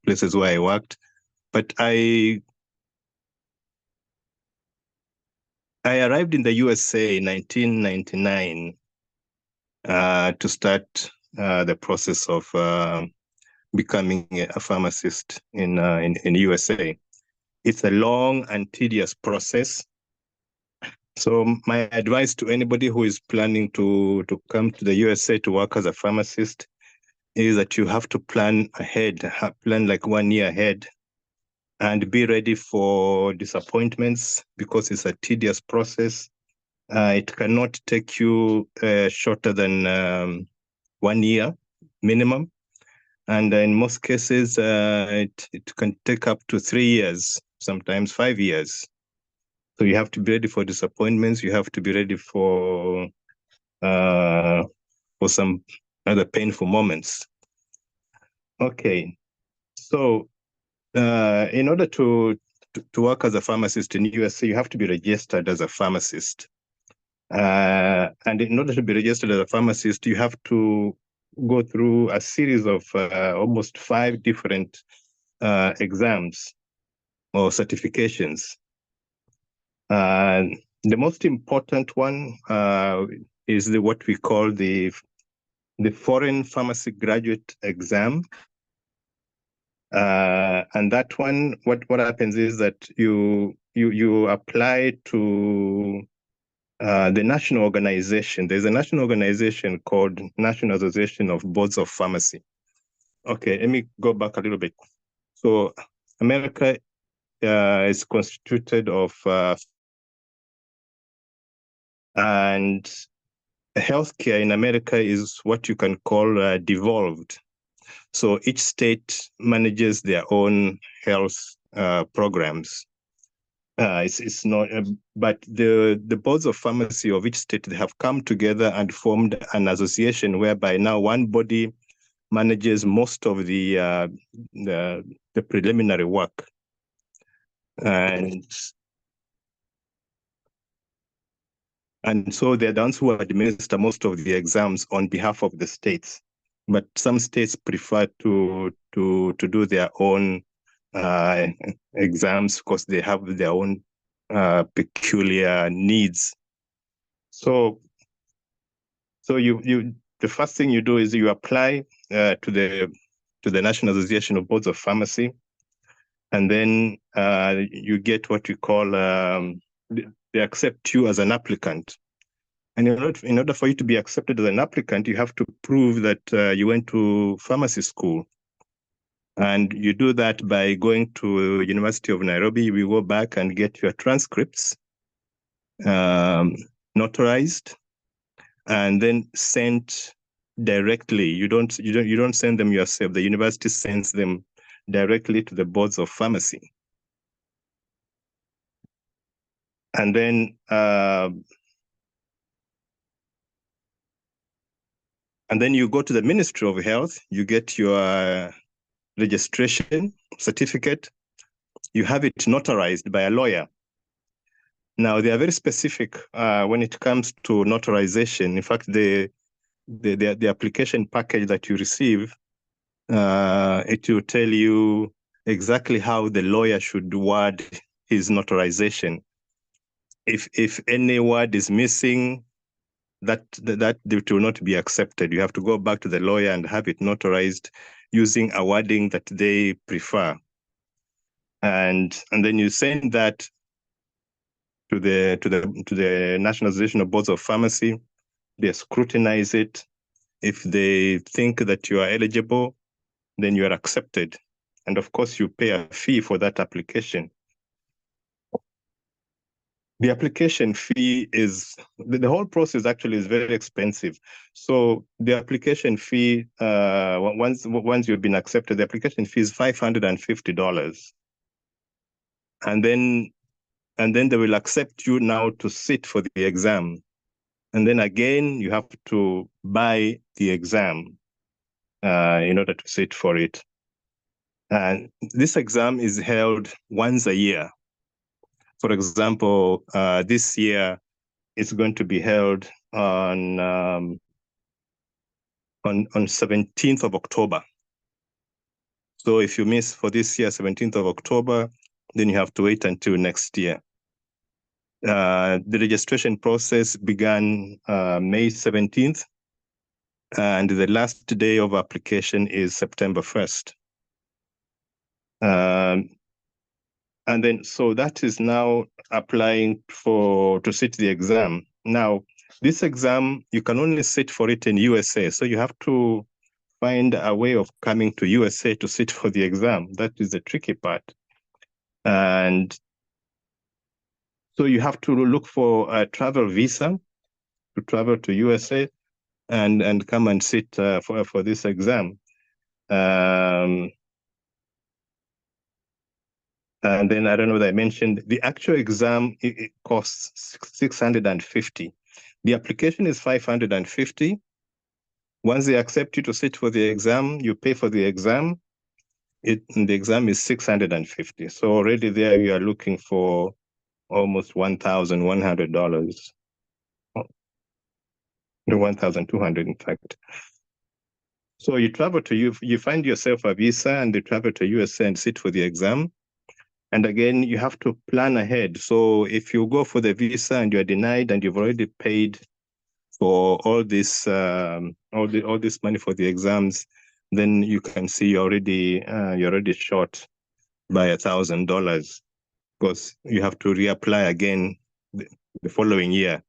places where I worked. But I arrived in the USA in 1999 to start the process of becoming a pharmacist in USA. It's a long and tedious process. So my advice to anybody who is planning to come to the USA to work as a pharmacist is that you have to plan ahead, plan like 1 year ahead, and be ready for disappointments because it's a tedious process. It cannot take you shorter than 1 year minimum. And in most cases, it can take up to 3 years, sometimes 5 years. So you have to be ready for disappointments. You have to be ready for some other painful moments. Okay, so in order to work as a pharmacist in USA, you have to be registered as a pharmacist. And in order to be registered as a pharmacist, you have to go through a series of almost 5 different exams or certifications. The most important one is what we call the Foreign Pharmacy Graduate Exam. And that one, what happens is that you apply to the national organization. There's a national organization called National Association of Boards of Pharmacy. Okay, let me go back a little bit. So America is constituted of and healthcare in America is what you can call devolved. So each state manages their own health programs. It's not, but the boards of pharmacy of each state, they have come together and formed an association whereby now one body manages most of the preliminary work, and so they're the ones who administer most of the exams on behalf of the states. But some states prefer to do their own exams because they have their own peculiar needs. So you the first thing you do is you apply to the National Association of Boards of Pharmacy, and then you get what we call they accept you as an applicant. And in order for you to be accepted as an applicant, you have to prove that you went to pharmacy school. And you do that by going to University of Nairobi. We go back and get your transcripts notarized, and then sent directly. You don't send them yourself. The university sends them directly to the boards of pharmacy. And then you go to the Ministry of Health. You get your registration certificate. You have it notarized by a lawyer. Now, they are very specific when it comes to notarization. In fact, the application package that you receive, it will tell you exactly how the lawyer should word his notarization. If any word is missing, that it will not be accepted. You have to go back to the lawyer and have it notarized using a wording that they prefer. And then you send that to the National Association of Boards of Pharmacy. They scrutinize it. If they think that you are eligible, then you are accepted. And of course, you pay a fee for that application. The application fee is, the whole process actually is very expensive. So the application fee, once you've been accepted, the application fee is $550. And then they will accept you now to sit for the exam. And then again, you have to buy the exam in order to sit for it. And this exam is held once a year. For example, this year it's going to be held on 17th of October. So if you miss for this year, 17th of October, then you have to wait until next year. The registration process began May 17th, and the last day of application is September 1st. And then, so that is now applying to sit the exam. Now, this exam, you can only sit for it in U.S.A. So you have to find a way of coming to U.S.A. to sit for the exam. That is the tricky part. And so you have to look for a travel visa to travel to U.S.A. and come and sit for this exam. And then I don't know whether I mentioned the actual exam, it costs $650. The application is $550. Once they accept you to sit for the exam, you pay for the exam. The exam is $650. So already there you are looking for almost $1,100. $1,200 in fact. So you travel to you find yourself a visa and you travel to USA and sit for the exam. And again, you have to plan ahead. So if you go for the visa and you're denied and you've already paid for all this all this money for the exams, then you can see you're already short by $1,000 because you have to reapply again the following year,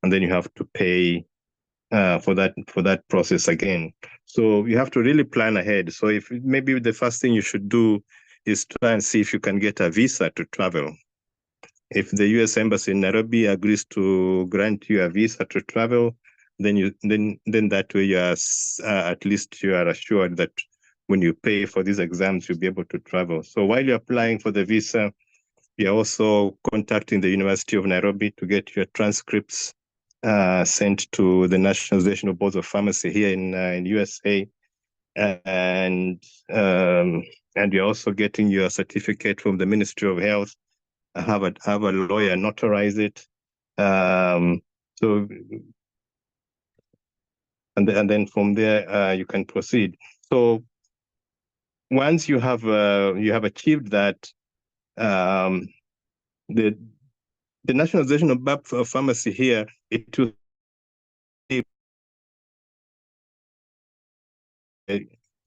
and then you have to pay for that process again. So you have to really plan ahead. So if maybe the first thing you should do is try and see if you can get a visa to travel. If the U.S. Embassy in Nairobi agrees to grant you a visa to travel, then that way you are at least you are assured that when you pay for these exams, you'll be able to travel. So while you're applying for the visa, you're also contacting the University of Nairobi to get your transcripts sent to the National Association of Boards of Pharmacy here in USA, and you're also getting your certificate from the Ministry of Health. Have a lawyer notarize it. So, and then from there you can proceed. So once you have achieved that, the National Association of Pharmacy here, it will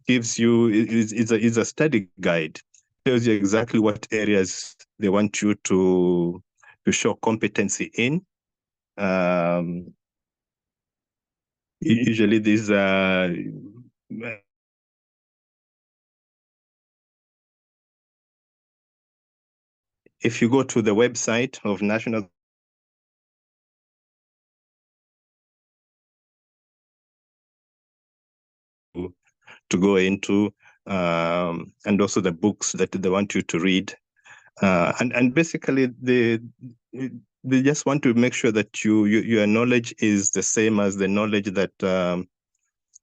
gives you is a study guide, tells you exactly what areas they want you to show competency in. Usually these if you go to the website of National to go into, and also the books that they want you to read, and basically they just want to make sure that your knowledge is the same as the knowledge that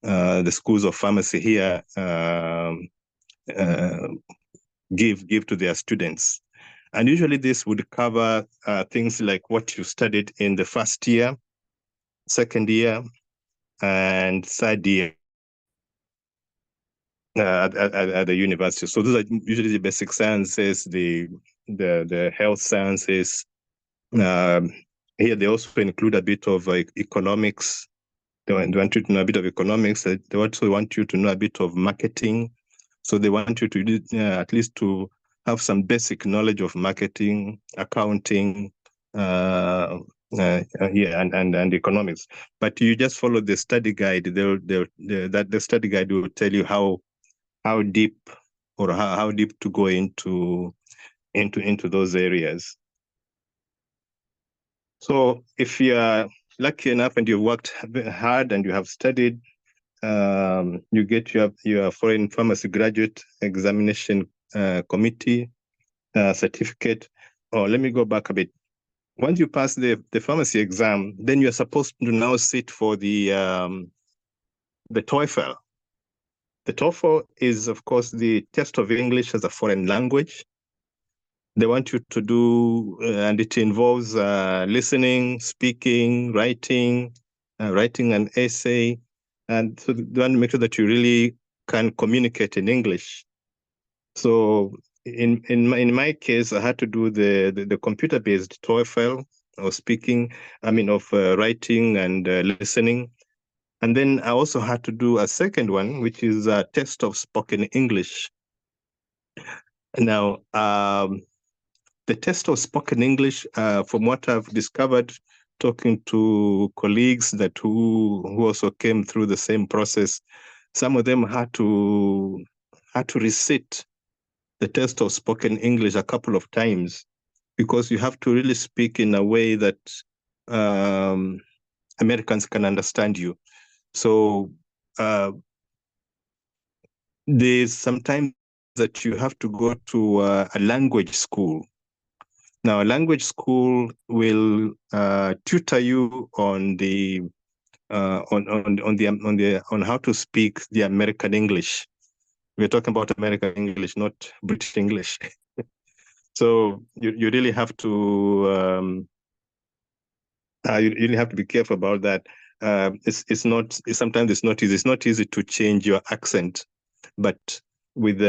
the schools of pharmacy here give to their students. And usually this would cover things like what you studied in the first year, second year, and third year at the university. So those are usually the basic sciences, the health sciences. Here they also include a bit of economics. They want you to know a bit of economics. They also want you to know a bit of marketing. So they want you to do, at least to have some basic knowledge of marketing, accounting, and economics. But you just follow the study guide. The study guide will tell you how deep or how deep to go into those areas. So if you are lucky enough and you've worked hard and you have studied, you get your foreign pharmacy graduate examination committee certificate. Oh, let me go back a bit. Once you pass the pharmacy exam, then you're supposed to now sit for the TOEFL. The TOEFL is, of course, the test of English as a foreign language. They want you to do, and it involves listening, speaking, writing an essay, and so they want to make sure that you really can communicate in English. So in my case, I had to do the computer-based TOEFL of speaking, of writing and listening. And then I also had to do a second one, which is a test of spoken English. Now, the test of spoken English, from what I've discovered, talking to colleagues who also came through the same process, some of them had to resit the test of spoken English a couple of times, because you have to really speak in a way that Americans can understand you. So there's sometimes that you have to go to a language school. Now, a language school will tutor you on the on how to speak the American English. We're talking about American English, not British English. So you really have to you really have to be careful about that. Sometimes it's not easy. It's not easy to change your accent, but with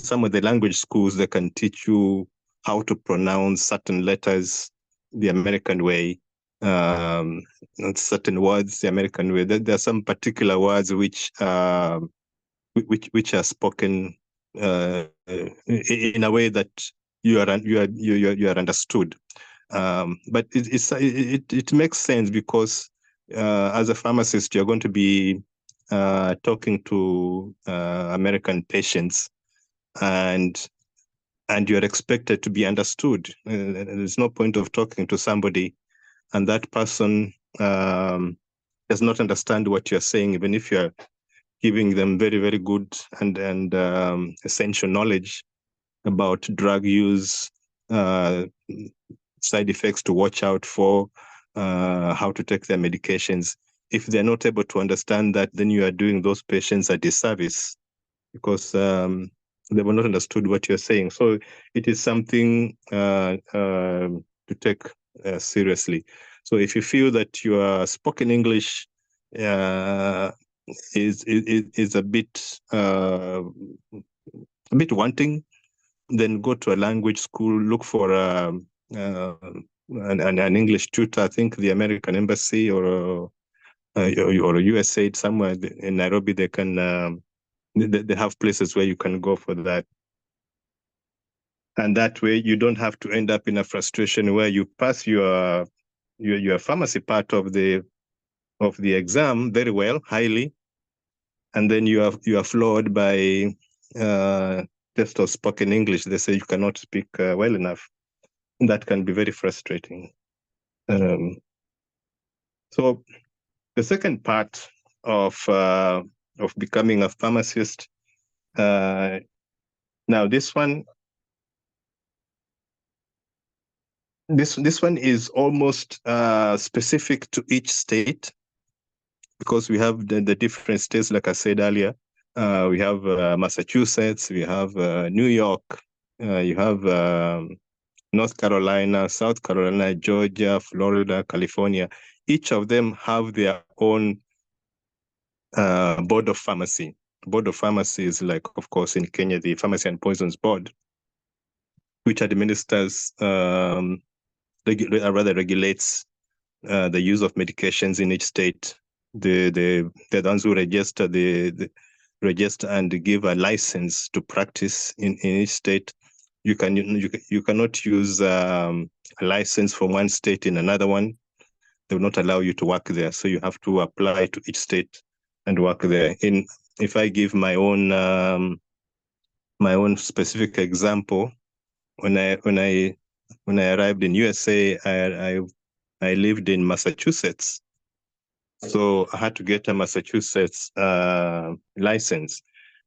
some of the language schools, they can teach you how to pronounce certain letters the American way, certain words the American way. There are some particular words which are spoken in a way that you are understood. But it makes sense, because as a pharmacist, you're going to be talking to American patients, and you're expected to be understood. There's no point of talking to somebody and that person does not understand what you're saying, even if you're giving them very, very good and essential knowledge about drug use, side effects to watch out for, how to take their medications. If they're not able to understand that, then you are doing those patients a disservice, because they were not understood what you're saying. So it is something to take seriously. So if you feel that your spoken English is a bit wanting, then go to a language school, look for an English tutor. I think the American Embassy or U.S.A. somewhere in Nairobi, they can they have places where you can go for that. And that way you don't have to end up in a frustration where you pass your pharmacy part of the exam very well, highly, and then you are floored by test of spoken English. They say you cannot speak well enough. That can be very frustrating. So the second part of becoming a pharmacist. Now this one is almost specific to each state, because we have the different states, like I said earlier. We have Massachusetts, we have New York, you have North Carolina, South Carolina, Georgia, Florida, California. Each of them have their own board of pharmacy. Board of pharmacy is like, of course, in Kenya, the Pharmacy and Poisons Board, which administers, regulates the use of medications in each state. The ones who register register and give a license to practice in each state. You cannot use a license from one state in another one. They will not allow you to work there. So you have to apply to each state and work there. If I give my own specific example, when I arrived in U.S.A, I lived in Massachusetts. So I had to get a Massachusetts license.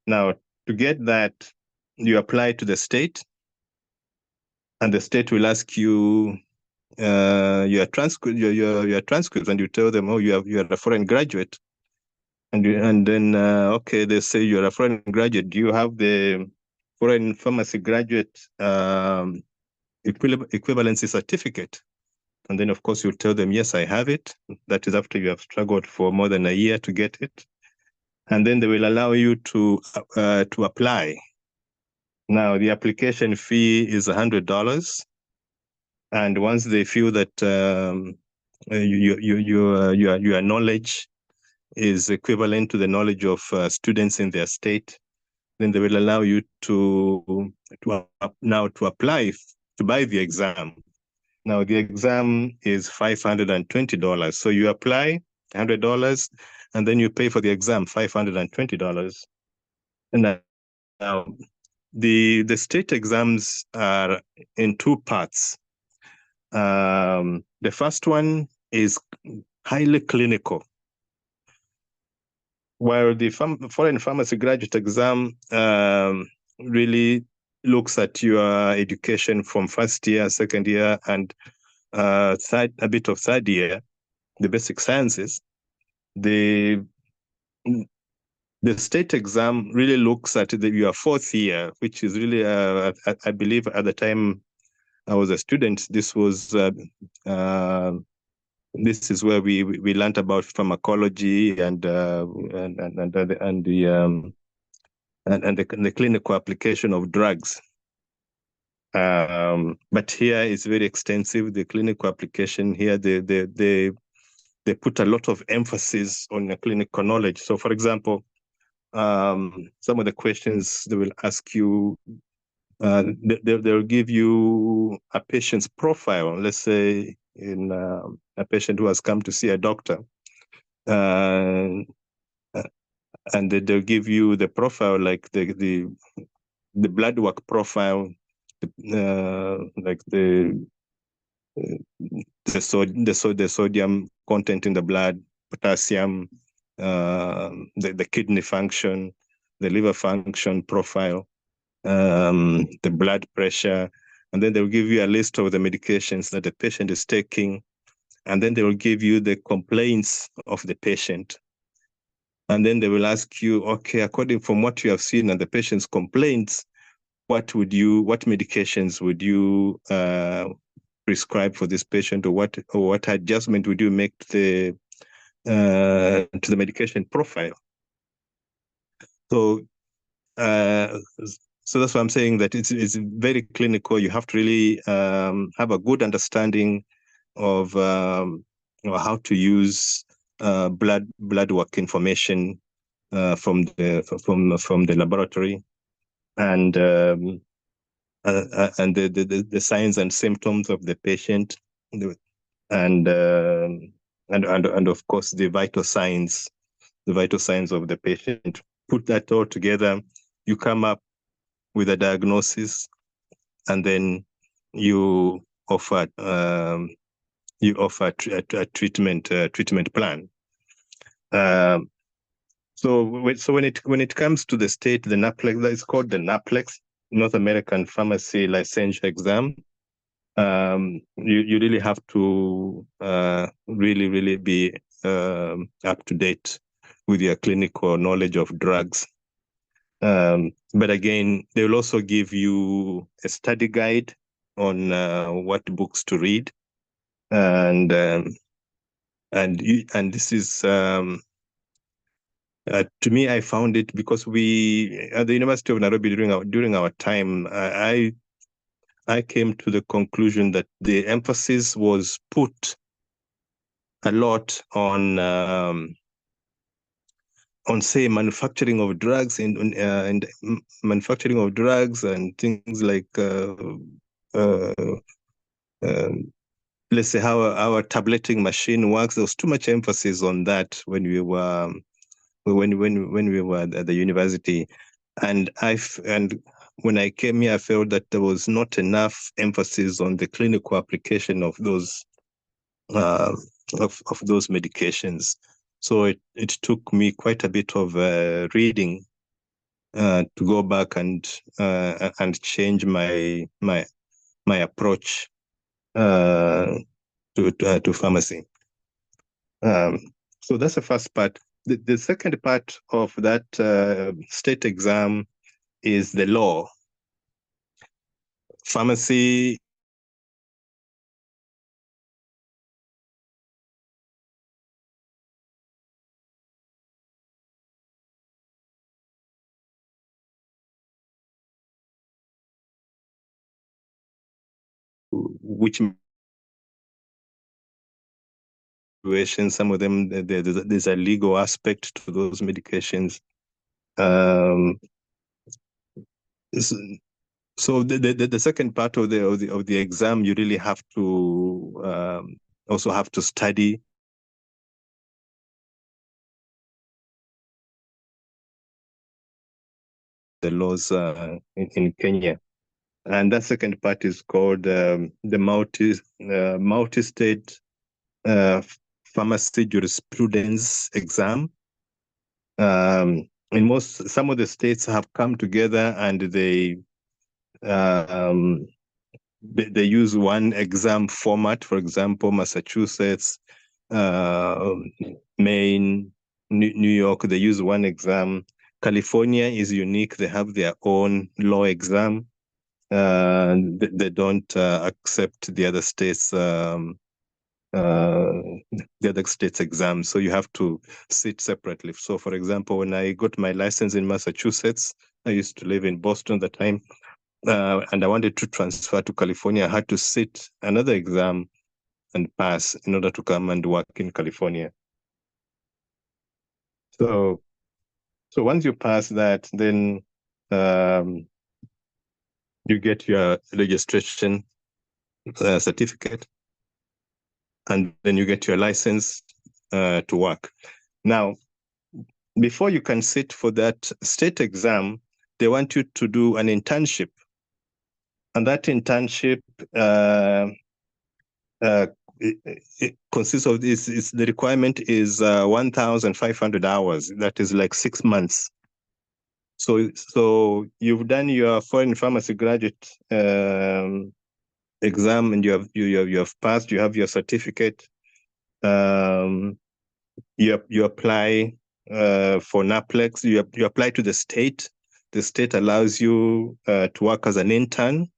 Now, to get that, you apply to the state, and the state will ask you your transcripts, and you tell them, oh, you are a foreign graduate, and then okay, they say you're a foreign graduate. Do you have the foreign pharmacy graduate equivalency certificate? And then, of course, you'll tell them, yes, I have it. That is after you have struggled for more than a year to get it. And then they will allow you to apply. Now, the application fee is $100. And once they feel that your knowledge is equivalent to the knowledge of students in their state, then they will allow you to apply to buy the exam. Now, the exam is $520. So you apply $100 and then you pay for the exam $520. And now the state exams are in two parts. The first one is highly clinical, while the foreign pharmacy graduate exam really looks at your education from first year, second year, and a bit of third year, the basic sciences. The state exam really looks at your fourth year, which is really, I believe at the time I was a student, this was this is where we learned about pharmacology and the clinical application of drugs. But here it's very extensive. The clinical application here, they put a lot of emphasis on the clinical knowledge. So, for example, some of the questions they will ask you, they'll give you a patient's profile. Let's say in a patient who has come to see a doctor, and they'll give you the profile, like the blood work profile, like the sodium content in the blood, potassium, the kidney function, the liver function profile, the blood pressure, and then they'll give you a list of the medications that the patient is taking, and then they will give you the complaints of the patient. And then they will ask you, okay, according from what you have seen and the patient's complaints, what medications would you prescribe for this patient, or what adjustment would you make to the medication profile? So that's why I'm saying that it's very clinical. You have to really have a good understanding of how to use blood work information from the laboratory, and the signs and symptoms of the patient, and of course the vital signs of the patient. Put that all together, you come up with a diagnosis, and then you offer a treatment plan. So when it comes to the state, the NAPLEX, that is called the NAPLEX, North American Pharmacy Licensure Exam. You really have to really be up to date with your clinical knowledge of drugs. But again, they will also give you a study guide on what books to read, and this is to me, I found it because we at the University of Nairobi during our time, I came to the conclusion that the emphasis was put a lot on say manufacturing of drugs and manufacturing of drugs and things like let's say how our tableting machine works. There was too much emphasis on that when we were at the university, and when I came here, I felt that there was not enough emphasis on the clinical application of those of those medications. So it took me quite a bit of reading to go back and change my approach to pharmacy. So that's the first part. The second part of that state exam is the law. Pharmacy which situations. Some of them, there's a legal aspect to those medications. So the second part of the exam, you really have to also have to study the laws in Kenya. And that second part is called the multi-state pharmacy jurisprudence exam. Some of the states have come together and they use one exam format. For example, Massachusetts, Maine, New York, they use one exam. California is unique. They have their own law exam. They don't accept the other states' exam. So you have to sit separately. So for example, when I got my license in Massachusetts, I used to live in Boston at the time, and I wanted to transfer to California. I had to sit another exam and pass in order to come and work in California. So once you pass that, then you get your registration certificate, and then you get your license to work. Now, before you can sit for that state exam, they want you to do an internship. And that internship it consists of this. The requirement is 1,500 hours. That is like 6 months. So you've done your foreign pharmacy graduate exam, and you have passed. You have your certificate. You apply for NAPLEX. You apply to the state. The state allows you to work as an intern.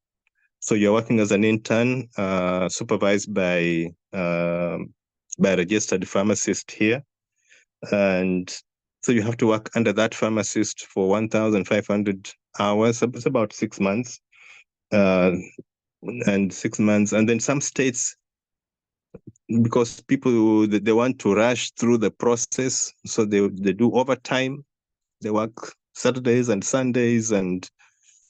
So you're working as an intern, supervised by a registered pharmacist here, and so you have to work under that pharmacist for 1,500 hours. It's about 6 months, and 6 months, and then some states, because people they want to rush through the process, so they do overtime. They work Saturdays and Sundays, and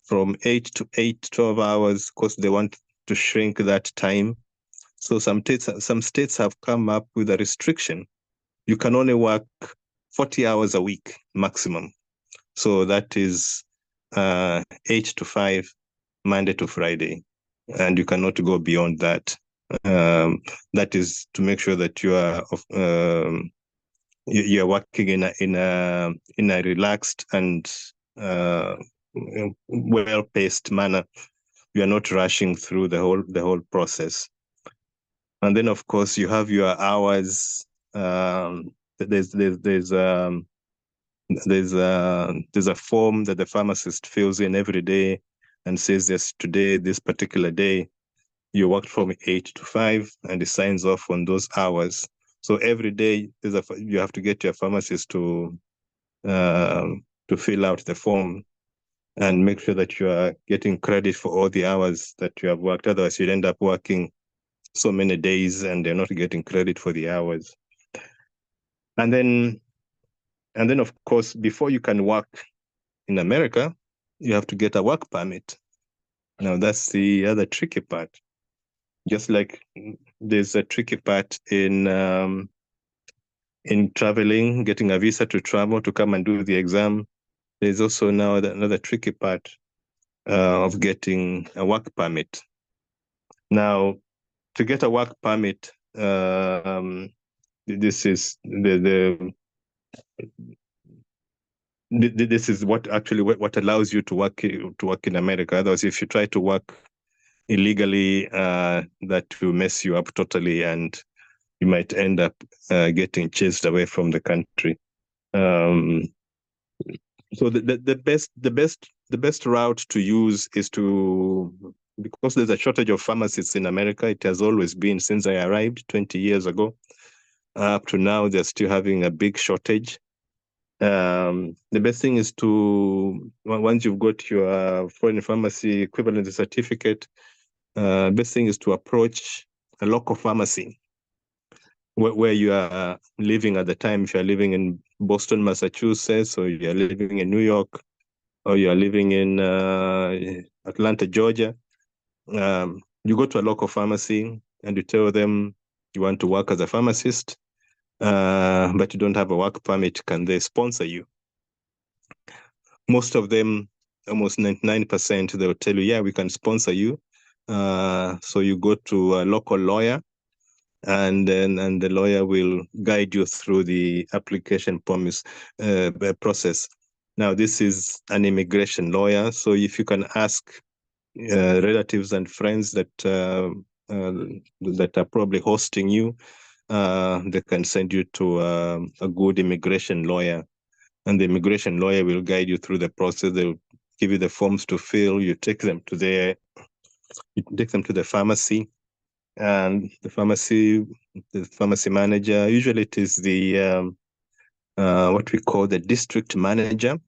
from 8 to 8, 12 hours, because they want to shrink that time. So some states have come up with a restriction. You can only work 40 hours a week maximum. So that is 8 to 5, Monday to Friday, and you cannot go beyond that. That is to make sure that you are you're working in a relaxed and well-paced manner. You are not rushing through the whole process. And then, of course, you have your hours. There's a form that the pharmacist fills in every day and says, yes, today, this particular day, you worked from 8 to 5, and he signs off on those hours. So every day you have to get your pharmacist to fill out the form and make sure that you are getting credit for all the hours that you have worked. Otherwise, you'd end up working so many days and they're not getting credit for the hours. And then, of course, before you can work in America, you have to get a work permit. Now, that's the other tricky part. Just like there's a tricky part in traveling, getting a visa to travel, to come and do the exam. There's also now another tricky part of getting a work permit. Now, to get a work permit, this is this is what allows you to work in America. Otherwise, if you try to work illegally, that will mess you up totally, and you might end up getting chased away from the country. So the best route to use is because there's a shortage of pharmacists in America. It has always been since I arrived 20 years ago. Up to now, they're still having a big shortage. The best thing is to, once you've got your foreign pharmacy equivalent certificate, best thing is to approach a local pharmacy where you are living at the time. If you are living in Boston, Massachusetts, or you are living in New York, or you are living in Atlanta, Georgia, you go to a local pharmacy and you tell them you want to work as a pharmacist, but you don't have a work permit. Can they sponsor you? Most of them, almost 99%, they'll tell you, yeah, we can sponsor you. So you go to a local lawyer, and the lawyer will guide you through the application process. Now, this is an immigration lawyer, so if you can ask relatives and friends that are probably hosting you, they can send you to a good immigration lawyer, and the immigration lawyer will guide you through the process. They'll give you the forms to fill. You take them to the pharmacy, and the pharmacy manager, usually it is the what we call the district manager.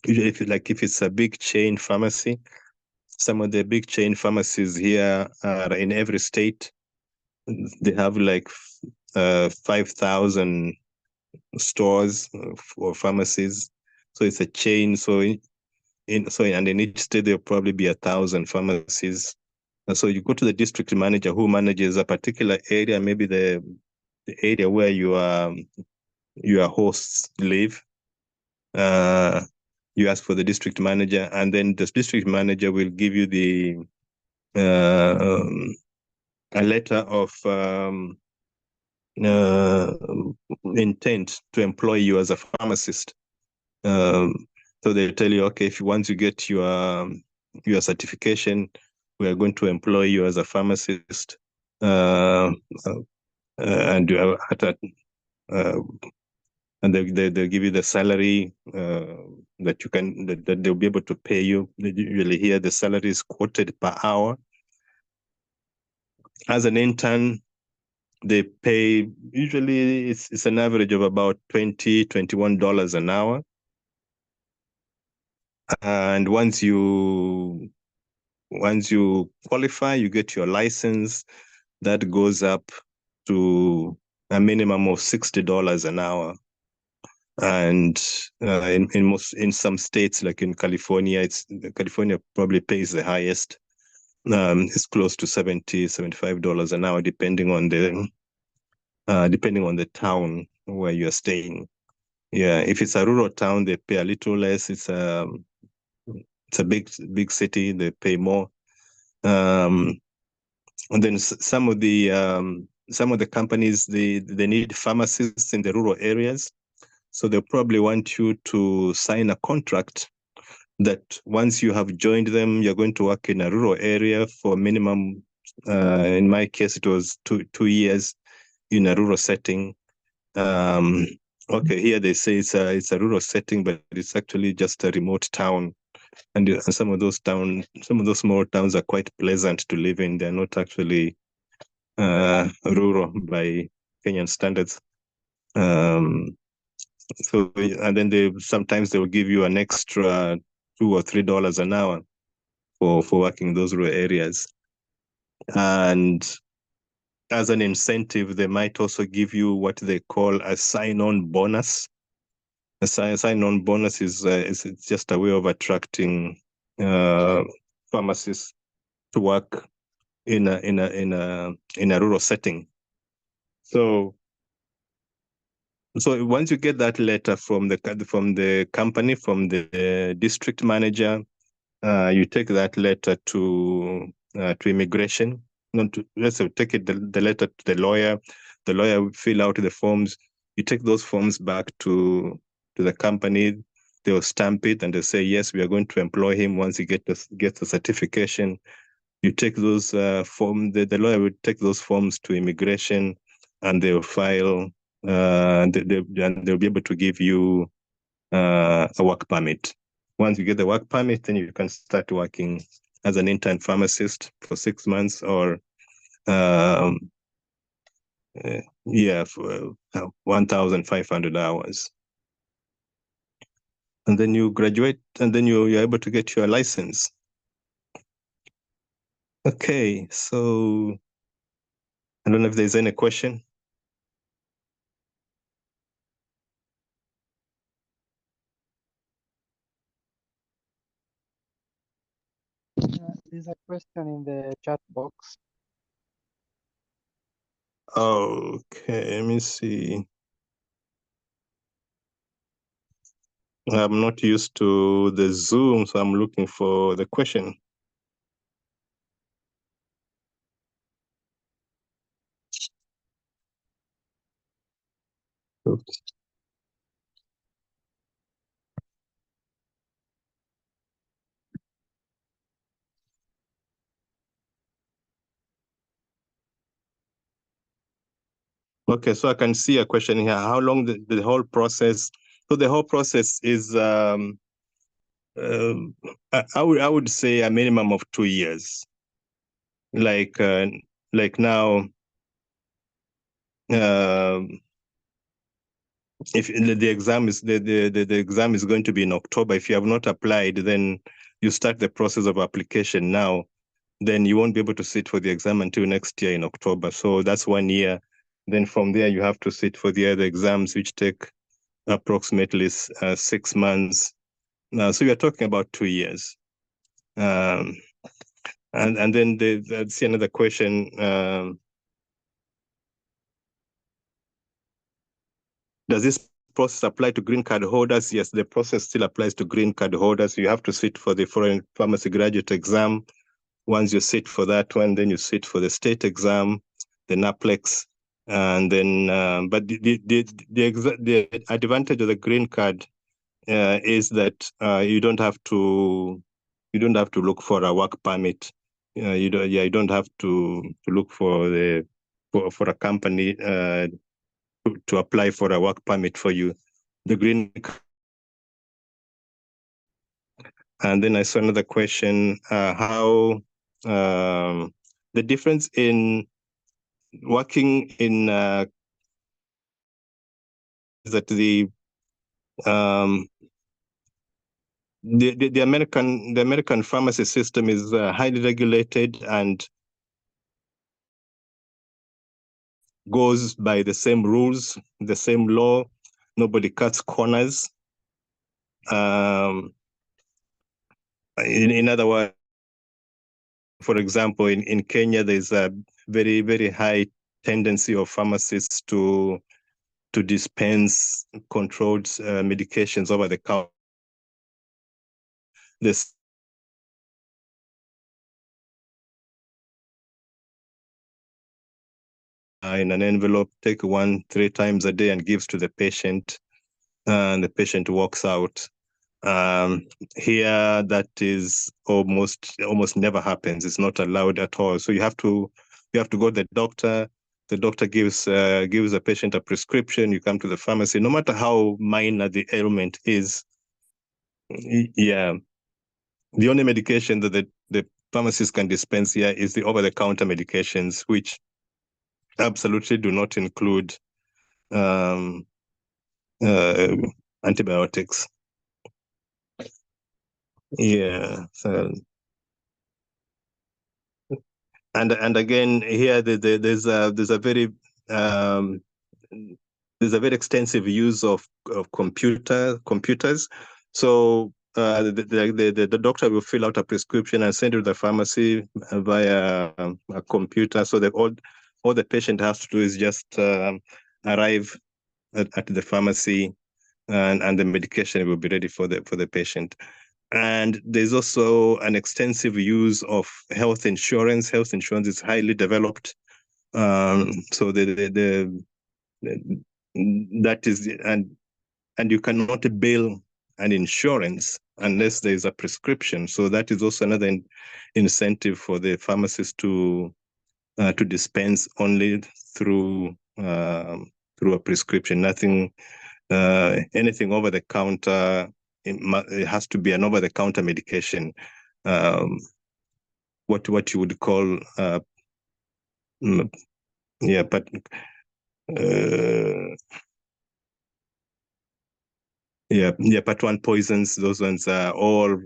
Usually, if it's a big chain pharmacy, some of the big chain pharmacies here are in every state. They have like 5,000 stores or pharmacies, so it's a chain. So and in each state there'll probably be 1,000 pharmacies. And so you go to the district manager who manages a particular area, maybe the area where your hosts live. You ask for the district manager, and then the district manager will give you a letter of intent to employ you as a pharmacist. So they tell you, okay, once you get your certification, we are going to employ you as a pharmacist, and you are and they'll give you the salary that they'll be able to pay you. Usually here the salary is quoted per hour. As an intern, they pay, usually it's an average of about $21 an hour. And once you qualify, you get your license, that goes up to a minimum of $60 an hour. And in some states, like in California, California probably pays the highest. It's close to $75 an hour, depending on the town where you're staying. Yeah, if it's a rural town, they pay a little less. It's a big city, they pay more. And then some of the companies, they need pharmacists in the rural areas, so they'll probably want you to sign a contract that once you have joined them, you're going to work in a rural area for minimum. In my case, it was two years in a rural setting. Okay, here they say it's a rural setting, but it's actually just a remote town. And some of those small towns are quite pleasant to live in. They're not actually rural by Kenyan standards. So, and then sometimes they will give you an extra $2 or $3 an hour for working in those rural areas. And as an incentive, they might also give you what they call a sign-on bonus. A sign-on bonus is just a way of attracting pharmacists to work in a rural setting. So once you get that letter from the company, from the district manager, you take that letter to immigration. Let's say take the letter to the lawyer. The lawyer will fill out the forms. You take those forms back to the company. They'll stamp it and they say, yes, we are going to employ him once he gets the certification. You take those forms. The lawyer will take those forms to immigration, and they'll file. They'll be able to give you a work permit. Once you get the work permit, then you can start working as an intern pharmacist for 6 months, or for 1,500 hours. And then you graduate, and then you're able to get your license. Okay, so I don't know if there's any question. There's a question in the chat box. Okay, let me see. I'm not used to the Zoom, so I'm looking for the question. Oops. Okay, so I can see a question here. How long the whole process? So the whole process is, I would say a minimum of 2 years. Like now, if the exam is the exam is going to be in October, if you have not applied, then you start the process of application now. Then you won't be able to sit for the exam until next year in October. So that's 1 year. Then from there, you have to sit for the other exams, which take approximately 6 months. So you're talking about 2 years. And then let's see another question. Does this process apply to green card holders? Yes, the process still applies to green card holders. You have to sit for the foreign pharmacy graduate exam. Once you sit for that one, then you sit for the state exam, the NAPLEX, and then. But the advantage of the green card is that you don't have to look for a work permit. You don't have to look for a company to apply for a work permit for you. The green. And then I saw another question: how the difference in working in that the American pharmacy system is highly regulated and goes by the same rules, the same law. Nobody cuts corners. In other words, for example, in Kenya, there's a very, very high tendency of pharmacists to dispense controlled medications over the counter. This in an envelope, take 1-3 times a day and gives to the patient, and the patient walks out. Here, that is almost never happens. It's not allowed at all. So you have to go to the doctor. The doctor gives the patient a prescription. You come to the pharmacy, no matter how minor the ailment is. Yeah, the only medication that the pharmacist can dispense here is the over-the-counter medications, which absolutely do not include um, antibiotics. Yeah. So, and again, here there's a very extensive use of computers. So the doctor will fill out a prescription and send it to the pharmacy via a computer. So that all the patient has to do is just arrive at the pharmacy, and the medication will be ready for the patient. And there's also an extensive use of health insurance. Health insurance is highly developed. So that is, and you cannot bill an insurance unless there is a prescription. So that is also another incentive for the pharmacist to dispense only through a prescription. Nothing, anything over the counter. It has to be an over the counter medication. What you would call yeah, but part one poisons, those ones are all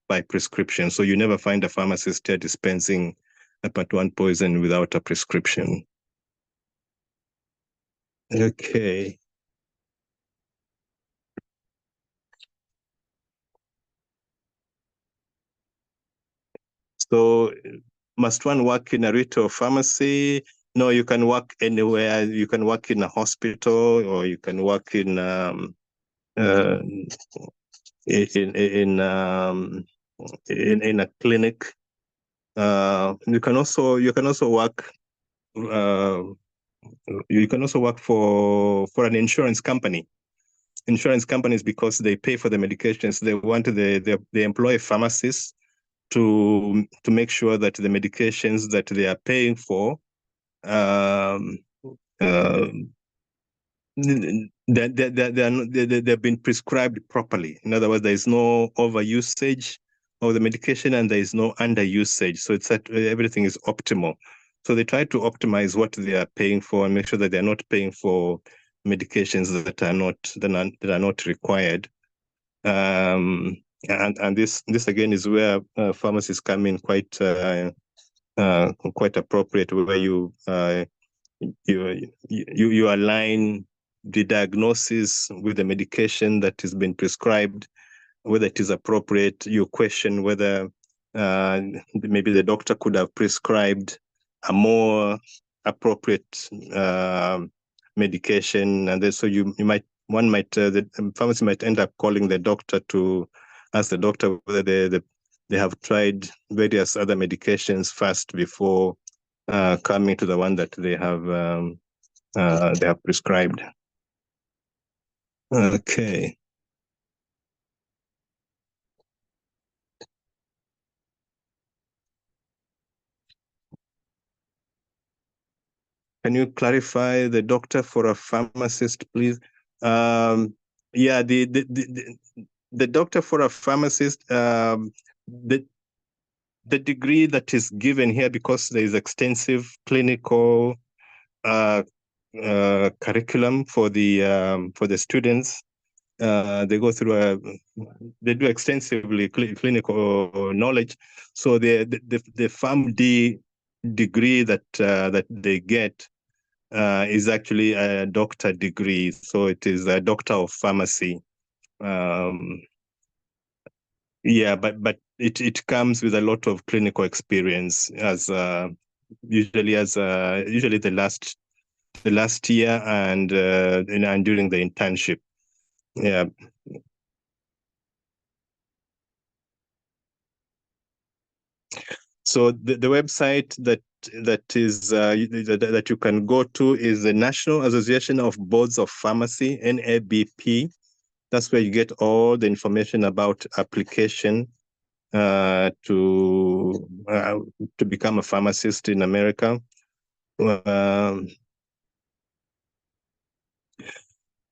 by prescription. So you never find a pharmacist here dispensing a part 1 poison without a prescription. Okay. So must one work in a retail pharmacy? No, you can work anywhere. You can work in a hospital, or you can work in in a clinic. You can also work. You can also work for an insurance company. Insurance companies, because they pay for the medications, they employ pharmacists to make sure that the medications that they are paying for they've been prescribed properly. In other words, there is no overusage of the medication and there is no underusage. So it's that everything is optimal. So they try to optimize what they are paying for and make sure that they're not paying for medications that are not required. And this again is where pharmacies come in quite appropriate, where you align the diagnosis with the medication that has been prescribed, whether it is appropriate. You question whether maybe the doctor could have prescribed a more appropriate medication, and then so the pharmacy might end up calling the doctor to ask the doctor whether they have tried various other medications first before coming to the one that they have prescribed. Okay. Can you clarify the doctor for a pharmacist, please? Yeah, the doctor for a pharmacist, the degree that is given here, because there is extensive clinical curriculum for the students. They go through they do extensively clinical knowledge. So the PharmD degree that they get is actually a doctor degree. So it is a doctor of pharmacy. Yeah, but it comes with a lot of clinical experience as usually the last year and during the internship. Yeah. So the website that is that you can go to is the National Association of Boards of Pharmacy, NABP. That's where you get all the information about application to become a pharmacist in America.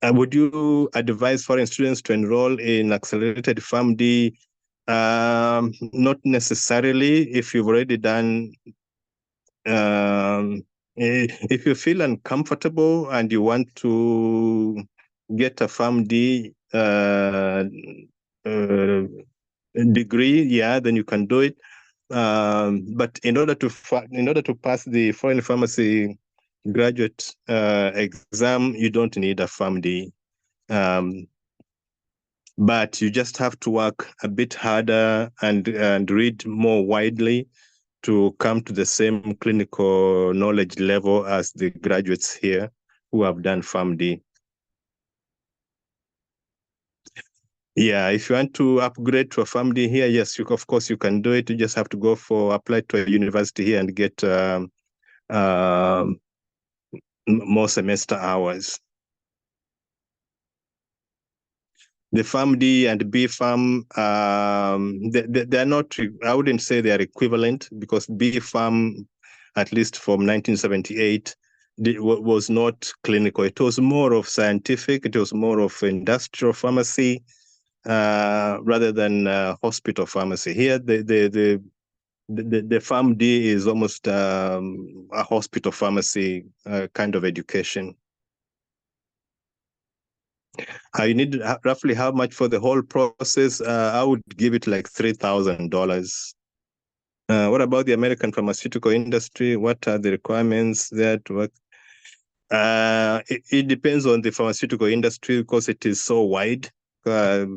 Would you advise foreign students to enroll in accelerated PharmD? Not necessarily. If you've already done, if you feel uncomfortable and you want to get a PharmD degree, yeah, then you can do it. But in order to pass the foreign pharmacy graduate exam, you don't need a PharmD. But you just have to work a bit harder and read more widely to come to the same clinical knowledge level as the graduates here who have done PharmD. Yeah, if you want to upgrade to a PharmD here, yes, of course you can do it. You just have to apply to a university here and get more semester hours. The PharmD and B.Pharm, they're not, I wouldn't say they are equivalent, because B.Pharm, at least from 1978, was not clinical. It was more of scientific, it was more of industrial pharmacy, rather than hospital pharmacy. Here, the PharmD is almost a hospital pharmacy kind of education. You need roughly how much for the whole process? I would give it like $3,000. What about the American pharmaceutical industry? What are the requirements there to work? It depends on the pharmaceutical industry because it is so wide. There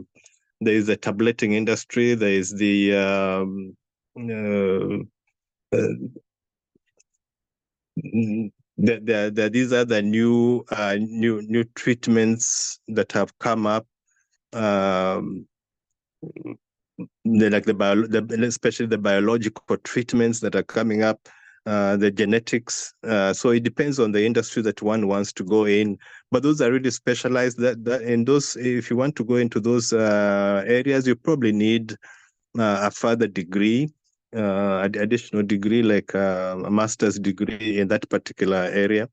is the tableting industry. There is the these are the new treatments that have come up. Especially the biological treatments that are coming up, the genetics. So it depends on the industry that one wants to go in. But those are really specialized. That in those, if you want to go into those areas, you probably need a further degree, additional degree, like a master's degree in that particular area.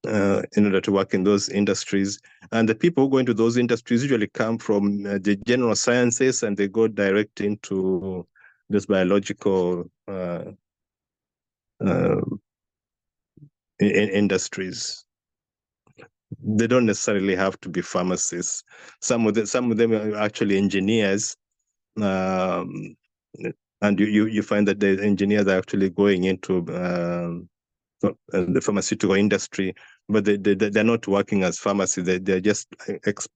In order to work in those industries. And the people who go into those industries usually come from the general sciences and they go direct into those biological industries. They don't necessarily have to be pharmacists. Some of them are actually engineers. And you find that the engineers are actually going into the pharmaceutical industry, but they're not working as pharmacists. They're just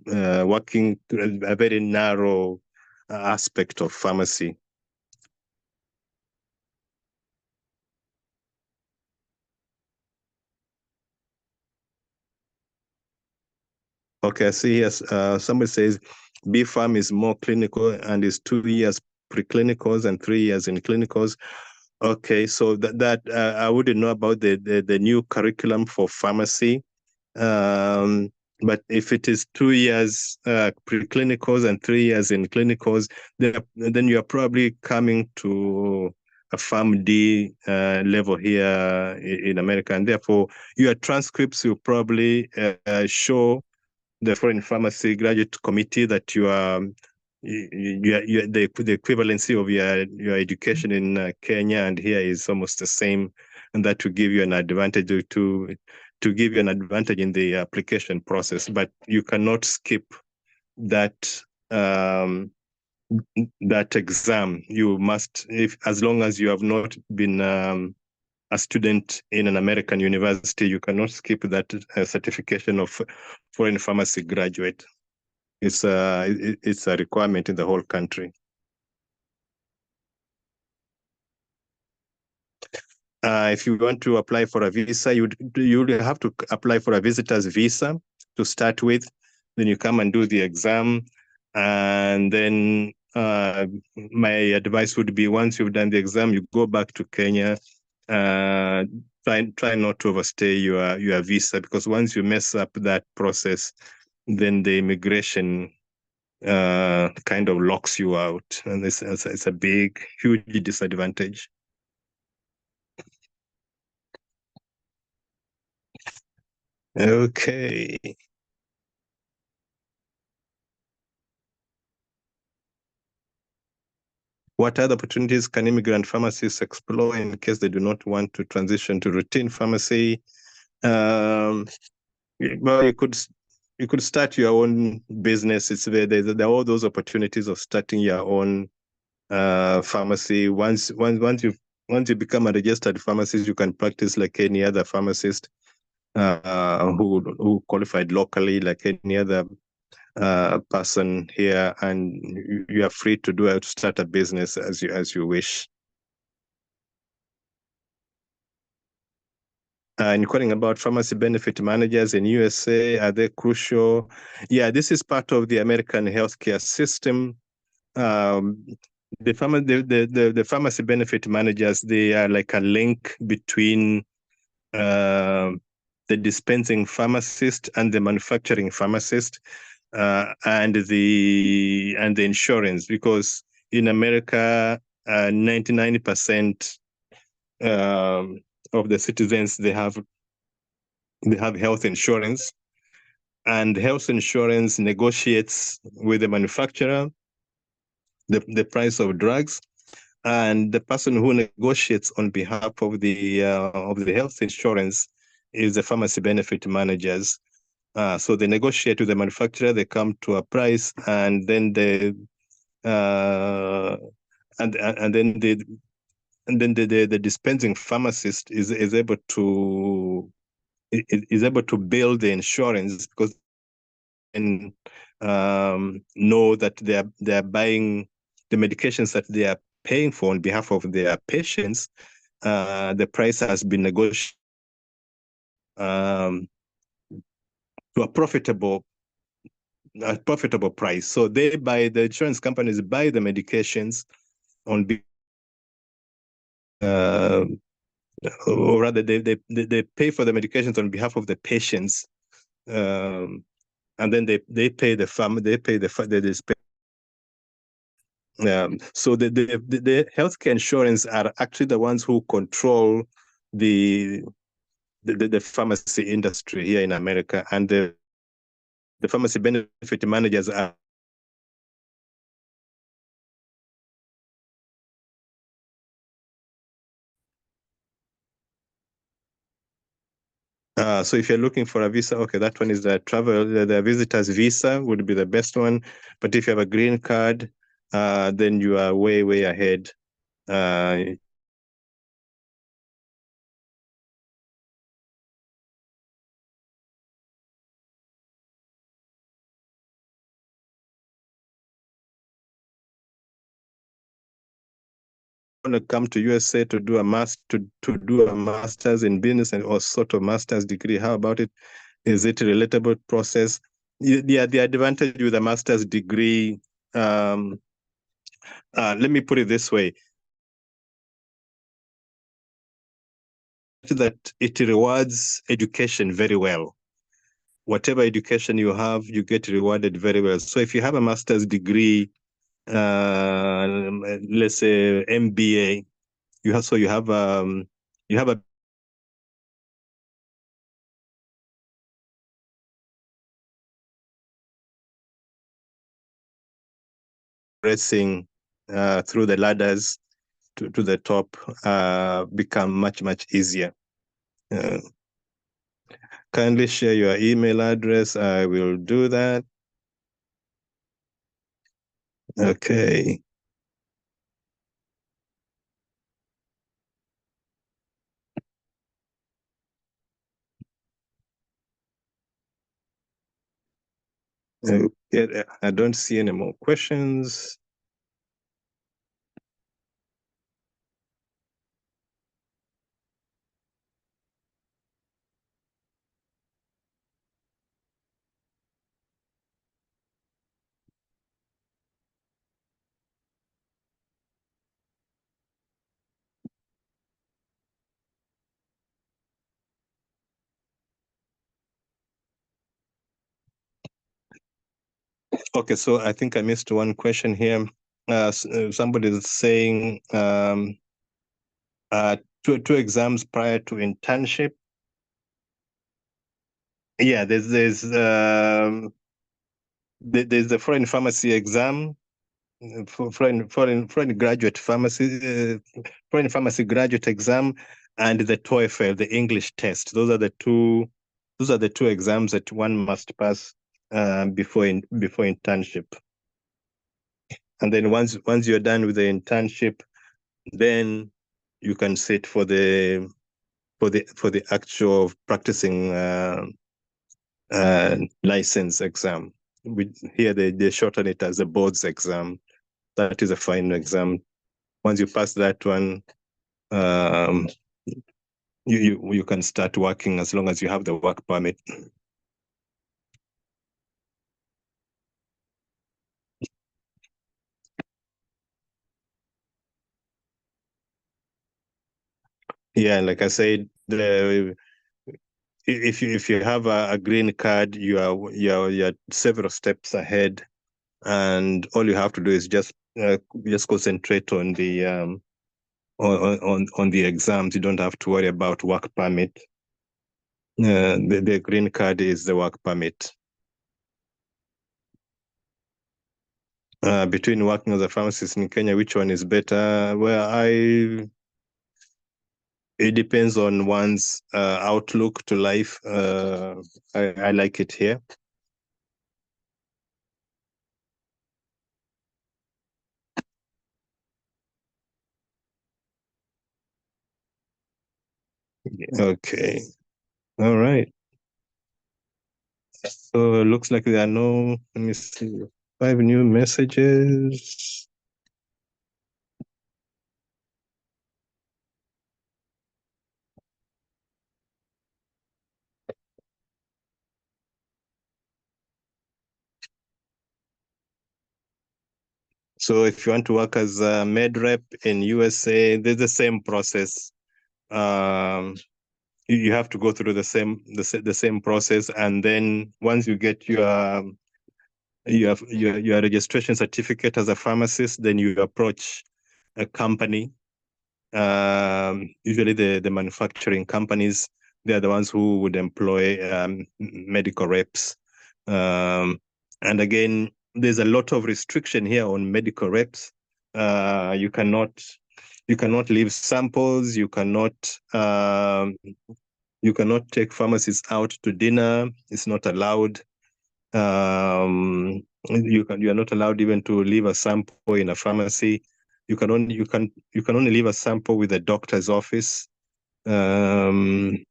working a very narrow aspect of pharmacy. Okay, I see here somebody says B-Pharm is more clinical and is 2 years preclinicals and 3 years in clinicals. Okay, so that I wouldn't know about the new curriculum for pharmacy. But if it is 2 years preclinicals and 3 years in clinicals, then you are probably coming to a PharmD level here in America, and therefore your transcripts will probably show the Foreign Pharmacy Graduate Committee that you are the equivalency of your education in Kenya and here is almost the same, and that will give you an advantage to give you an advantage in the application process. But you cannot skip that that exam. You must, as long as you have not been a student in an American university, you cannot skip that certification of foreign pharmacy graduate. It's a requirement in the whole country. If you want to apply for a visa, you have to apply for a visitor's visa to start with. Then you come and do the exam, and then my advice would be once you've done the exam, you go back to Kenya. Try not to overstay your visa, because once you mess up that process, then the immigration kind of locks you out, and it's a big, huge disadvantage. Okay. What other opportunities can immigrant pharmacists explore in case they do not want to transition to routine pharmacy? Well, you could start your own business. There are all those opportunities of starting your own pharmacy. Once you become a registered pharmacist, you can practice like any other pharmacist who qualified locally, like any other person here, and you are free to start a business as you wish. Inquiring about pharmacy benefit managers in U.S.A, are they crucial? Yeah, this is part of the American healthcare system. The pharmacy benefit managers, they are like a link between the dispensing pharmacist and the manufacturing pharmacist. And the insurance, because in America, 99% of the citizens they have health insurance, and health insurance negotiates with the manufacturer the price of drugs, and the person who negotiates on behalf of the health insurance is the pharmacy benefit managers. So they negotiate with the manufacturer, they come to a price, and then and then the dispensing pharmacist is able to build the insurance, because and know that they are buying the medications that they are paying for on behalf of their patients. The price has been negotiated to a profitable price. So the insurance companies buy the medications on or rather they pay for the medications on behalf of the patients, and then they pay the so the healthcare insurance are actually the ones who control the pharmacy industry here in America, and the pharmacy benefit managers are so if you're looking for a visa, okay, that one is the travel, the visitor's visa would be the best one. But if you have a green card, then you are way ahead. Want to come to USA to do a master's in business and or sort of master's degree, how about it? Is it a relatable process? The advantage with a master's degree, let me put it this way, that it rewards education very well. Whatever education you have, you get rewarded very well. So if you have a master's degree, let's say MBA, you have a progressing through the ladders to the top become much easier. Kindly share your email address. I will do that. Okay. Yeah, I don't see any more questions. Okay, so I think I missed one question here. Somebody is saying two exams prior to internship. Yeah, there's the foreign pharmacy exam, foreign graduate pharmacy, foreign pharmacy graduate exam, and the TOEFL, the English test. Those are the two exams that one must pass before internship. And then once you're done with the internship, then you can sit for the actual practicing license exam. Here they shorten it as the boards exam. That is a final exam. Once you pass that one, you can start working as long as you have the work permit. Yeah, like I said, if you have a green card, you're several steps ahead, and all you have to do is just concentrate on the on the exams. You don't have to worry about work permit. The green card is the work permit. Between working as a pharmacist in Kenya, which one is better? Well, it depends on one's outlook to life. I like it here. Okay. All right. So it looks like there are no, let me see, 5 new messages. So if you want to work as a med rep in USA, there's the same process. You have to go through the same process, and then once you get your registration certificate as a pharmacist, then you approach a company. Usually the manufacturing companies, they are the ones who would employ medical reps. And again, there's a lot of restriction here on medical reps. You cannot leave samples. You cannot take pharmacists out to dinner. It's not allowed. You are not allowed even to leave a sample in a pharmacy. You can only leave a sample with a doctor's office. And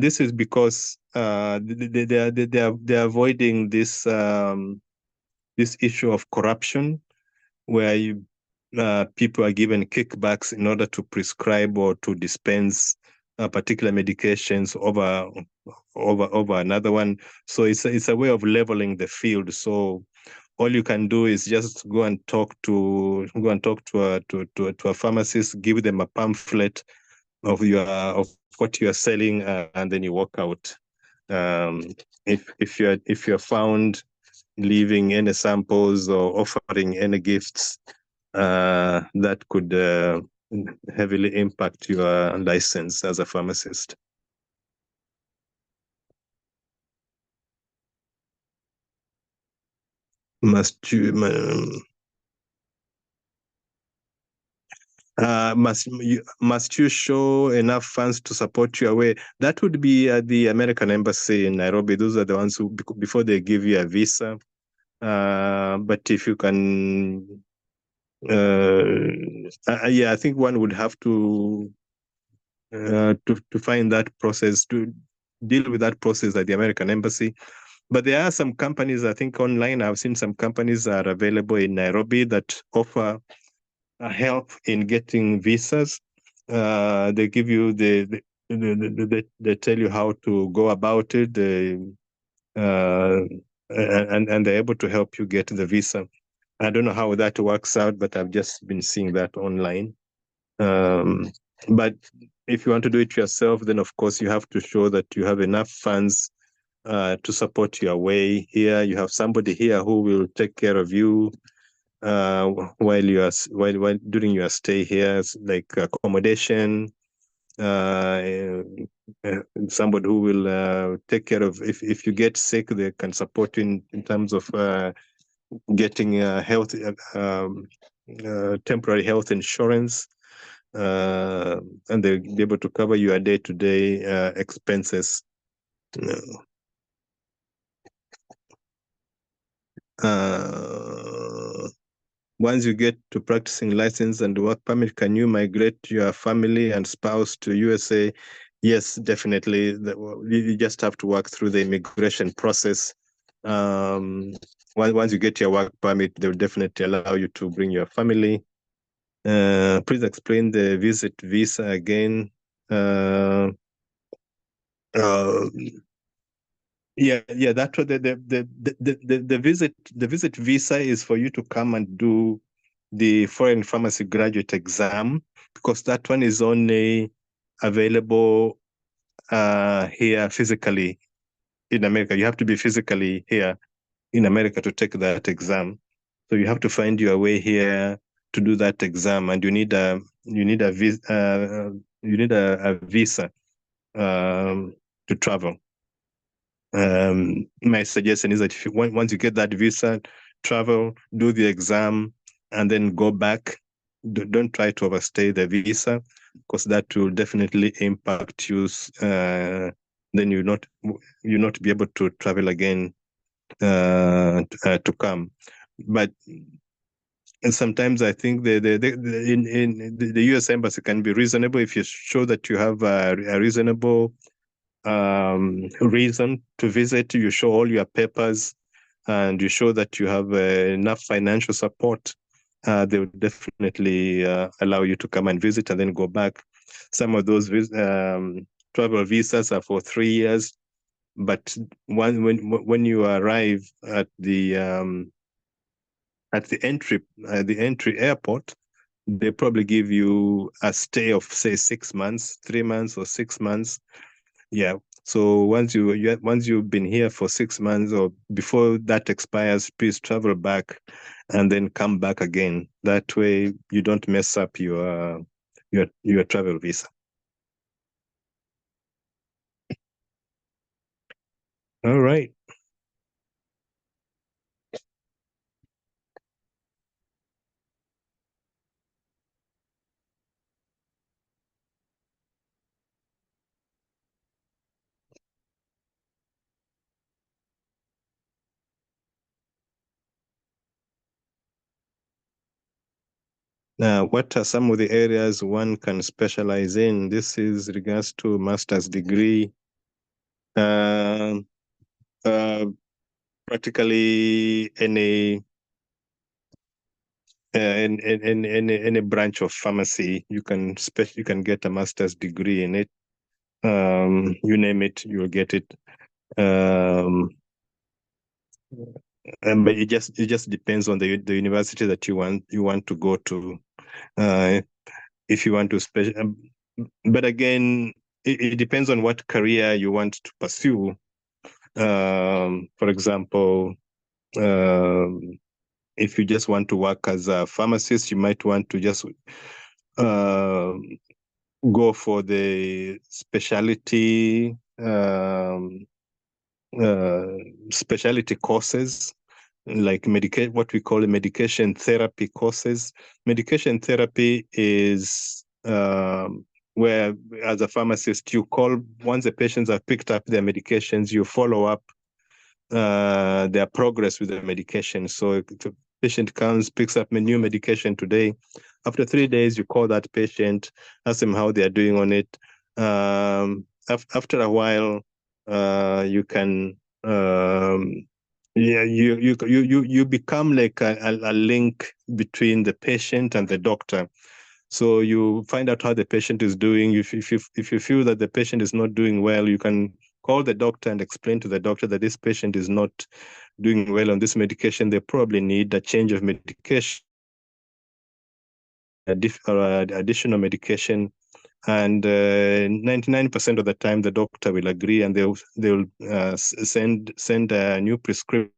this is because they're avoiding this issue of corruption, where people are given kickbacks in order to prescribe or to dispense particular medications over another one. So it's a way of leveling the field. So all you can do is just go and talk to a pharmacist, give them a pamphlet of what you are selling, and then you walk out. If you're found leaving any samples or offering any gifts, that could heavily impact your license as a pharmacist. Must you show enough funds to support your way? That would be at the American Embassy in Nairobi. Those are the ones who, before they give you a visa. But if you can, yeah, I think one would have to find that process, to deal with that process at the American Embassy. But there are some companies, I think online, I've seen some companies are available in Nairobi that offer help in getting visas. They give you they tell you how to go about it. And they're able to help you get the visa. I don't know how that works out, but I've just been seeing that online. But if you want to do it yourself, then of course you have to show that you have enough funds to support your way here. You have somebody here who will take care of you while during your stay here, like accommodation. Somebody who will take care of, if you get sick, they can support you in terms of getting health temporary health insurance, and they'll be able to cover your day-to-day expenses. Once you get to practicing license and work permit, can you migrate your family and spouse to USA? Yes, definitely. You just have to work through the immigration process. Once you get your work permit, they will definitely allow you to bring your family. Please explain the visit visa again. Yeah. That's what the visit visa is for you to come and do the foreign pharmacy graduate exam, because that one is only available here physically in America. You have to be physically here in America to take that exam. So you have to find your way here to do that exam, and you need a visa to travel. My suggestion is that if once you get that visa, travel, do the exam, and then go back. Don't try to overstay the visa, because that will definitely impact you. Then you not be able to travel again to come. But And sometimes I think in the U.S. Embassy can be reasonable if you show that you have a reasonable reason to visit. You show all your papers, and you show that you have enough financial support. They would definitely allow you to come and visit and then go back. Some of those travel visas are for 3 years, but when you arrive at the entry airport, they probably give you a stay of say 6 months, 3 months or 6 months. Yeah. So once you've been here for 6 months or before that expires, please travel back and then come back again. That way you don't mess up your travel visa. All right. Now, what are some of the areas one can specialize in? This is regards to master's degree. Practically any in any branch of pharmacy, you can get a master's degree in it. You name it, you'll get it. But it just depends on the university that you want to go to. If you want to special, but again, it depends on what career you want to pursue. For example, if you just want to work as a pharmacist, you might want to just go for the specialty specialty courses, like what we call the medication therapy courses. Medication therapy is where, as a pharmacist, you call once the patients have picked up their medications, you follow up their progress with the medication. So if the patient comes, picks up a new medication today, after 3 days, you call that patient, ask them how they are doing on it. After a while, you can you become like a link between the patient and the doctor. So you find out how the patient is doing. If you feel that the patient is not doing well, you can call the doctor and explain to the doctor that this patient is not doing well on this medication. They probably need a change of medication, additional medication. And 99% of the time, the doctor will agree, and they'll send a new prescription.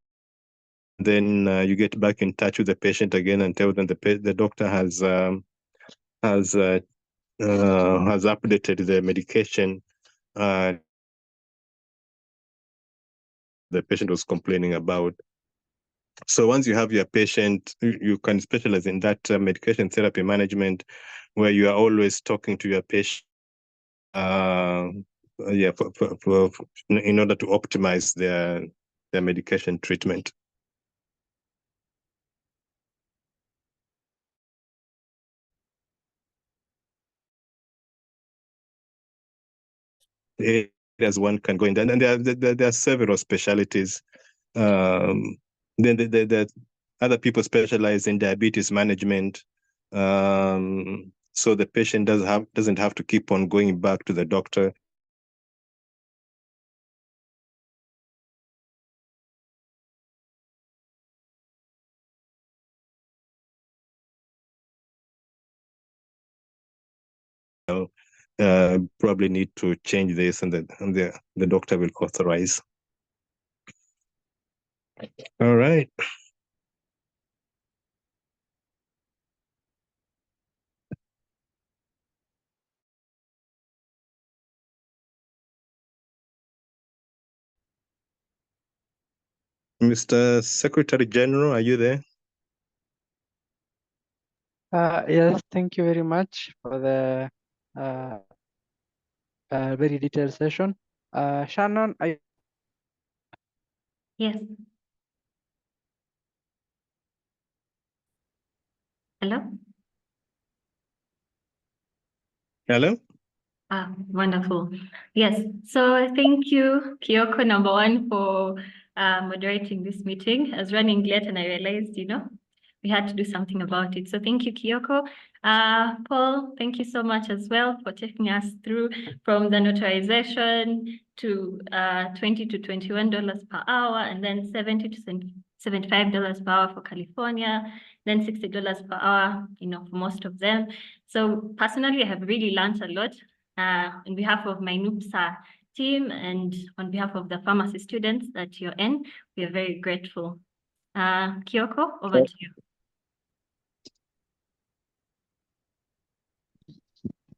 Then you get back in touch with the patient again and tell them the doctor has updated the medication the patient was complaining about. So once you have your patient, you can specialize in that medication therapy management, where you are always talking to your patient, in order to optimize their medication treatment. Areas one can go in, and there are several specialties. Then the other people specialize in diabetes management. So the patient doesn't have to keep on going back to the doctor. Probably need to change this, and the doctor will authorize. All right. Mr. Secretary General, are you there? Yes, thank you very much for the very detailed session. Shannon, Yes. Hello? Hello? Wonderful. Yes. So thank you, Kyoko, number one, for moderating this meeting. I was running late and I realized, we had to do something about it. So thank you, Kyoko. Paul, thank you so much as well for taking us through from the notarization to $20 to $21 per hour, and then $70 to $75 per hour for California, then $60 per hour, for most of them. So personally, I have really learned a lot on behalf of my Nupsa team and on behalf of the pharmacy students that you're in. We are very grateful. Kyoko, over to you.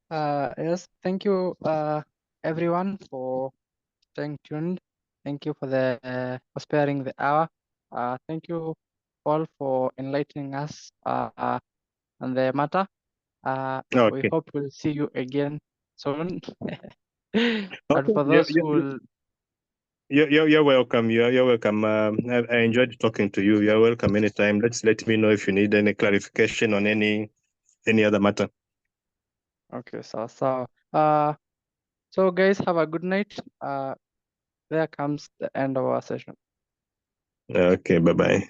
Yes, thank you, everyone, for staying tuned. Thank you for for sparing the hour. Thank you all for enlightening us on the matter. We Okay. hope we'll see you again soon. And Okay. for those who will, You're welcome. You're welcome. I enjoyed talking to you. You're welcome anytime. Let me know if you need any clarification on any other matter. okay, so guys, have a good night. There comes the end of our session. Okay. Bye bye.